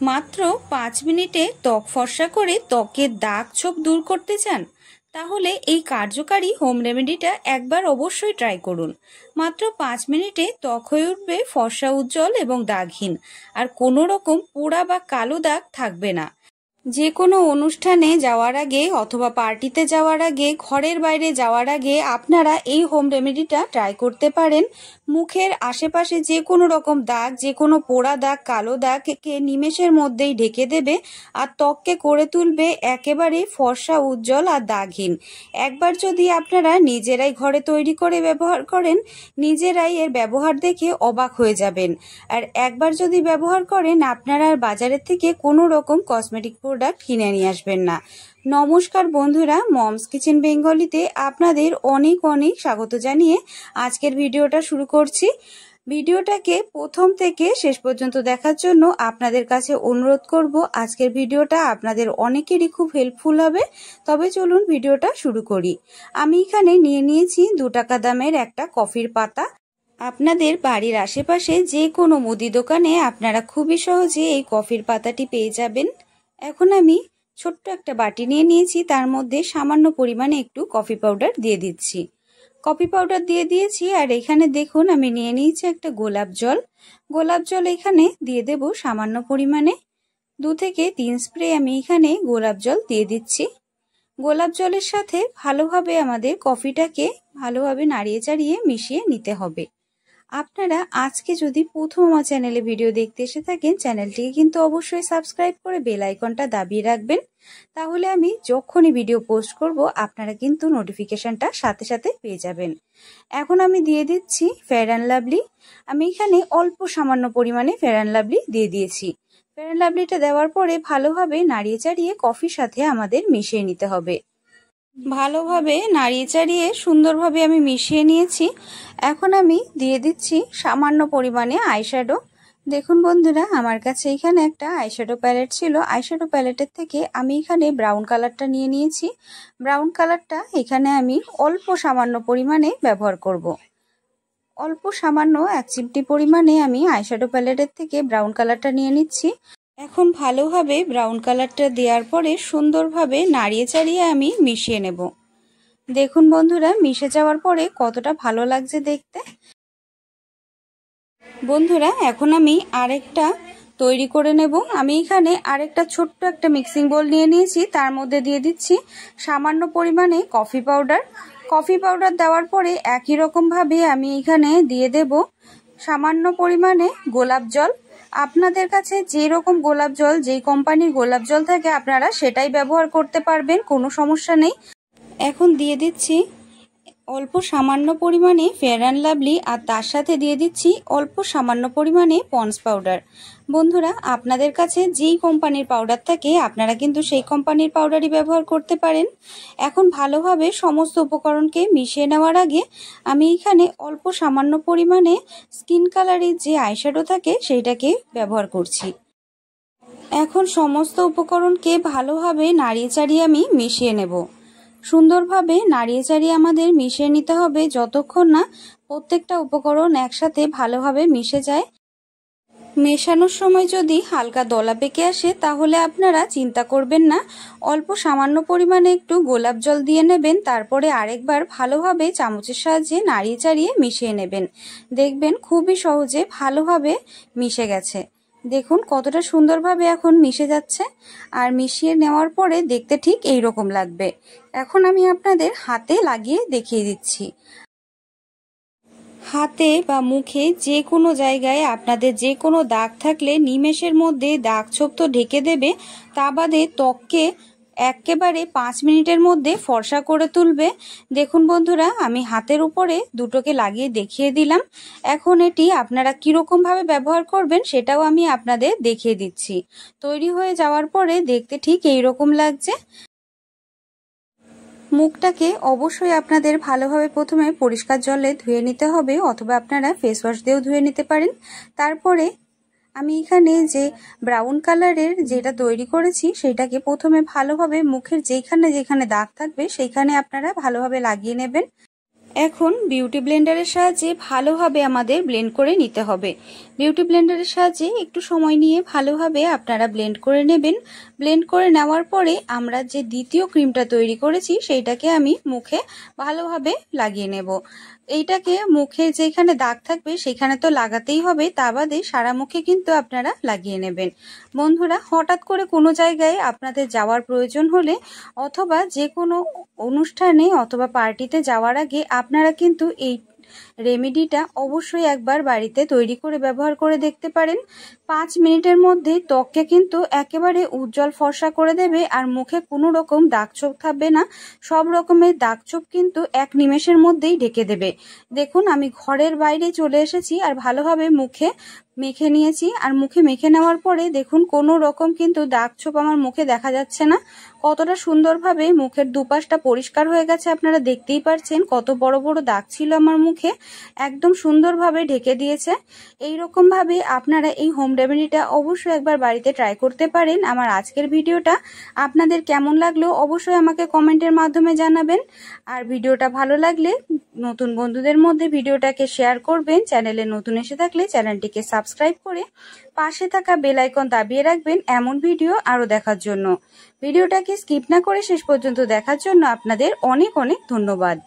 মাত্র 5 মিনিটে ত্বক ফর্সা করে ত্বকের দাগ ছোপ দূর করতে চান? তাহলে এই কার্যকারী হোম রেমেডিটা একবার অবশ্যই ট্রাই করুন। মাত্র 5 মিনিটে ত্বক হয়ে উঠবে ফর্সা, উজ্জ্বল এবং দাগহীন। আর কোনো রকম পোড়া বা কালো দাগ থাকবে না। যে কোনো অনুষ্ঠানে যাওয়ার আগে অথবা পার্টিতে যাওয়ার আগে, ঘরের বাইরে যাওয়ার আগে আপনারা এই হোম রেমেডিটা ট্রাই করতে পারেন। মুখের আশেপাশে যে কোনো রকম দাগ, যে কোনো পোড়া দাগ, কালো দাগকে নিমেষের মধ্যেই ঢেকে দেবে আর ত্বককে করে তুলবে একেবারে ফর্সা, উজ্জ্বল আর দাগহীন। একবার যদি আপনারা নিজেরাই ঘরে তৈরি করে ব্যবহার করেন, নিজেরাই এর ব্যবহার দেখে অবাক হয়ে যাবেন। আর একবার যদি ব্যবহার করেন, আপনারা আর বাজারের থেকে কোনো রকম কসমেটিক প্রোডাক্ট কিনে নিয়ে আসবেন না। নমস্কার বন্ধুরা, মমস কিচেন বেঙ্গলিতে আপনাদের অনেক অনেক স্বাগত জানিয়ে আজকের ভিডিওটা শুরু করছি। ভিডিওটাকে প্রথম থেকে শেষ পর্যন্ত দেখার জন্য আপনাদের কাছে অনুরোধ করব। আজকের ভিডিওটা আপনাদের অনেকেরই খুব হেল্পফুল হবে। তবে চলুন ভিডিওটা শুরু করি। আমি এখানে নিয়ে নিয়েছি 2 টাকা দামের একটা কফির পাতা। আপনাদের বাড়ির আশেপাশে যে কোনো মুদি দোকানে আপনারা খুবই সহজে এই কফির পাতাটি পেয়ে যাবেন। এখন আমি ছোট্ট একটা বাটি নিয়ে নিয়েছি, তার মধ্যে সামান্য পরিমাণে একটু কফি পাউডার দিয়ে দিচ্ছি। কফি পাউডার দিয়ে দিয়েছি। আর এখানে দেখুন আমি নিয়ে নিয়েছি একটা গোলাপ জল। গোলাপ জল এখানে দিয়ে দেব সামান্য পরিমাণে। 2 থেকে 3 স্প্রে আমি এখানে গোলাপ জল দিয়ে দিচ্ছি। গোলাপ জলের সাথে ভালোভাবে আমাদের কফিটাকে ভালোভাবে নাড়িয়ে চাড়িয়ে মিশিয়ে নিতে হবে। আপনারা আজকে যদি প্রথম আমার চ্যানেলে ভিডিও দেখতে এসে থাকেন, চ্যানেলটিকে কিন্তু অবশ্যই সাবস্ক্রাইব করে বেল আইকনটা দাবিয়ে রাখবেন। তাহলে আমি যখনই ভিডিও পোস্ট করব আপনারা কিন্তু নোটিফিকেশনটা সাথে সাথে পেয়ে যাবেন। এখন আমি দিয়ে দিচ্ছি ফেয়ার অ্যান্ড লাভলি। আমি এখানে অল্প সামান্য পরিমাণে ফেয়ার অ্যান্ড লাভলি দিয়ে দিয়েছি। ফেয়ার অ্যান্ড লাভলিটা দেওয়ার পরে ভালোভাবে নাড়িয়ে চাড়িয়ে কফির সাথে আমাদের মিশিয়ে নিতে হবে। ভালোভাবে নাড়িয়ে চাড়িয়ে সুন্দরভাবে আমি মিশিয়ে নিয়েছি। এখন আমি দিয়ে দিচ্ছি সামান্য পরিমাণে আইশ্যাডো। দেখুন বন্ধুরা, আমার কাছে এখানে একটা আইশ্যাডো প্যালেট ছিল। আইশ্যাডো প্যালেটের থেকে আমি এখানে ব্রাউন কালারটা নিয়ে নিয়েছি। ব্রাউন কালারটা এখানে আমি অল্প সামান্য পরিমাণে ব্যবহার করব। অল্প সামান্য 1 চিমটি পরিমাণে আমি আইশ্যাডো প্যালেটের থেকে ব্রাউন কালারটা নিয়ে নিচ্ছি। এখন ভালোভাবে ব্রাউন কালারটা দেওয়ার পরে সুন্দরভাবে নাড়িয়ে চাড়িয়ে আমি মিশিয়ে নেব। দেখুন বন্ধুরা, মিশে যাওয়ার পরে কতটা ভালো লাগছে দেখতে। বন্ধুরা, এখন আমি আরেকটা তৈরি করে নেব। আমি এখানে আরেকটা ছোট্ট একটা মিক্সিং বোল নিয়ে নিয়েছি। তার মধ্যে দিয়ে দিচ্ছি সামান্য পরিমাণে কফি পাউডার। কফি পাউডার দেওয়ার পরে একই রকমভাবে আমি এখানে দিয়ে দেব সামান্য পরিমাণে গোলাপ জল। আপনাদের কাছে যে রকম গোলাপ জল, যেই কোম্পানির গোলাপ জল থাকে আপনারা সেটাই ব্যবহার করতে পারবেন, কোনো সমস্যা নেই। এখন দিয়ে দিচ্ছি অল্প সামান্য পরিমাণে ফেয়ার অ্যান্ড লাভলি আর তার সাথে দিয়ে দিচ্ছি অল্প সামান্য পরিমাণে পন্ডস পাউডার। বন্ধুরা, আপনাদের কাছে যেই কোম্পানির পাউডার থাকে আপনারা কিন্তু সেই কোম্পানির পাউডারই ব্যবহার করতে পারেন। এখন ভালোভাবে সমস্ত উপকরণকে মিশিয়ে নেওয়ার আগে আমি এখানে অল্প সামান্য পরিমাণে স্কিন কালারের যে আইশ্যাডো থাকে সেইটাকে ব্যবহার করছি। এখন সমস্ত উপকরণকে ভালোভাবে নাড়িয়ে চাড়িয়ে আমি মিশিয়ে নেব। সুন্দরভাবে নাড়িয়ে চাড়িয়ে আমাদের মিশিয়ে নিতে হবে যতক্ষণ না প্রত্যেকটা উপকরণ একসাথে ভালোভাবে মিশে যায়। মেশানোর সময় যদি হালকা দলা পেকে আসে তাহলে আপনারা চিন্তা করবেন না, অল্প সামান্য পরিমাণে একটু গোলাপ জল দিয়ে নেবেন। তারপরে আরেকবার ভালোভাবে চামচের সাহায্যে নাড়িয়ে চাড়িয়ে মিশিয়ে নেবেন। দেখবেন খুবই সহজে ভালোভাবে মিশে গেছে। দেখুন কতটা সুন্দরভাবে এখন মিশে যাচ্ছে। আর মিশিয়ে নেওয়ার পরে দেখতে ঠিক এই রকম লাগবে। এখন আমি আপনাদের হাতে লাগিয়ে দেখিয়ে দিচ্ছি। হাতে বা মুখে যে কোনো জায়গায় আপনাদের যে কোনো দাগ থাকলে নিমেষের মধ্যে দাগ ছোপ তো ঢেকে দেবে, তা বাদে ত্বককে একেবারে 5 মিনিটের মধ্যে ফর্সা করে তুলবে। দেখুন বন্ধুরা, আমি হাতের উপরে দুটোকে লাগিয়ে দেখিয়ে দিলাম। এখন এটি আপনারা কীরকমভাবে ব্যবহার করবেন সেটাও আমি আপনাদের দেখিয়ে দিচ্ছি। তৈরি হয়ে যাওয়ার পরে দেখতে ঠিক এই রকম লাগছে। মুখটাকে অবশ্যই আপনাদের ভালোভাবে প্রথমে পরিষ্কার জলে ধুয়ে নিতে হবে, অথবা আপনারা ফেস ওয়াশ দিয়েও ধুয়ে নিতে পারেন। তারপরে আমি এখানে যে ব্রাউন কালারের যেটা তৈরি করেছি সেটাকে প্রথমে ভালোভাবে মুখের যেখানে যেখানে দাগ থাকবে সেইখানে আপনারা ভালোভাবে লাগিয়ে নেবেন। এখন বিউটি ব্লেন্ডারের সাহায্যে ভালোভাবে আমাদের ব্লেন্ড করে নিতে হবে। বিউটি ব্লেন্ডারের সাহায্যে একটু সময় নিয়ে ভালোভাবে আপনারা ব্লেন্ড করে নেবেন। ব্লেন্ড করে নেওয়ার পরে আমরা যে দ্বিতীয় ক্রিমটা তৈরি করেছি সেইটাকে আমি মুখে ভালোভাবে লাগিয়ে নেব। এইটাকে মুখে যেখানে দাগ থাকবে সেখানে তো লাগাতেই হবে, তা বাদে সারা মুখে কিন্তু আপনারা লাগিয়ে নেবেন। বন্ধুরা, হঠাৎ করে কোনো জায়গায় আপনাদের যাওয়ার প্রয়োজন হলে অথবা যে কোনো অনুষ্ঠানে অথবা পার্টিতে যাওয়ার আগে আপনারা কিন্তু এই রেমেডিটা অবশ্যই একবার বাড়িতে তৈরি করে ব্যবহার করে দেখতে পারেন। 5 মিনিটের মধ্যে ত্বককে কিন্তু একেবারে উজ্জ্বল ফর্সা করে দেবে, আর মুখে কোনো রকম দাগছোপ থাকবে না। সব রকমের দাগছোপ কিন্তু 1 নিমেষের মধ্যেই ঢেকে দেবে। দেখুন, আমি ঘরের বাইরে চলে এসেছি আর ভালোভাবে মুখে মেখে নিয়েছি। আর মুখে মেখে নেওয়ার পরে দেখুন কোনো রকম কিন্তু দাগছোপ আমার মুখে দেখা যাচ্ছে না। কতটা সুন্দরভাবে মুখের দুপাশটা পরিষ্কার হয়ে গেছে আপনারা দেখতেই পারছেন। কত বড় বড় দাগ ছিল আমার মুখে, একদম সুন্দরভাবে ঢেকে দিয়েছে। এই রকম ভাবে আপনারা এই হোম রেমেডিটা অবশ্যই একবার বাড়িতে ট্রাই করতে পারেন। আমার আজকের ভিডিওটা আপনাদের কেমন লাগলো অবশ্যই আমাকে কমেন্টের মাধ্যমে জানাবেন। আর ভিডিওটা ভালো লাগলে নতুন বন্ধুদের মধ্যে ভিডিওটাকে শেয়ার করবেন। চ্যানেলে নতুন এসে থাকলে চ্যানেলটিকে সাবস্ক্রাইব করে পাশে থাকা বেল আইকন দাবিয়ে রাখবেন এমন ভিডিও আরো দেখার জন্য। ভিডিওটাকে স্কিপ না করে শেষ পর্যন্ত দেখার জন্য আপনাদের অনেক অনেক ধন্যবাদ।